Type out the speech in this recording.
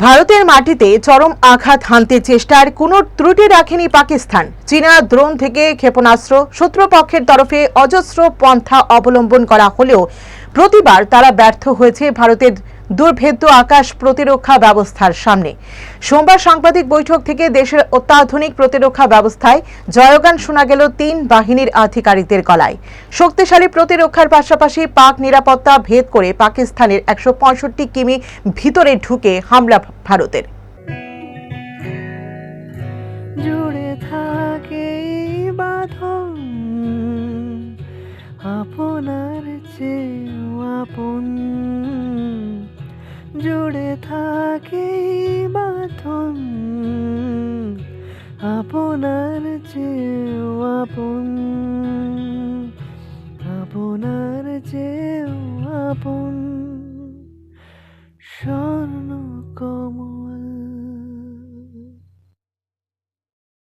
ভারতের মাটিতে চরম আঘাত হানতে চেষ্টার কোনো ত্রুটি রাখেনি পাকিস্তান। চীনা ড্রোন থেকে ক্ষেপণাস্ত্র শত্রুপক্ষের তরফে অজস্র পন্থা অবলম্বন করা হলেও প্রতিবার তারা ব্যর্থ হয়েছে ভারতের দুর্ভেদ্য আকাশ প্রতিরক্ষা ব্যবস্থার সামনে। সোমবার সাংবাদিক বৈঠক থেকে দেশের অত্যাধুনিক প্রতিরক্ষা ব্যবস্থায় জয়গান শোনা গেল তিন বাহিনীর আধিকারিকদের গলায়। শক্তিশালী প্রতিরক্ষার পাশাপাশি পাক নিরাপত্তা ভেদ করে পাকিস্তানের ১৬৫ কিমি ভিতরে ঢুকে হামলা ভারতের। জুড়ে থাকে বাঁধন আপনার চেয়েও আপন, জুড়ে থাকে বাঁধন আপনার চেয়েও আপন, আপনার চেয়েও আপন।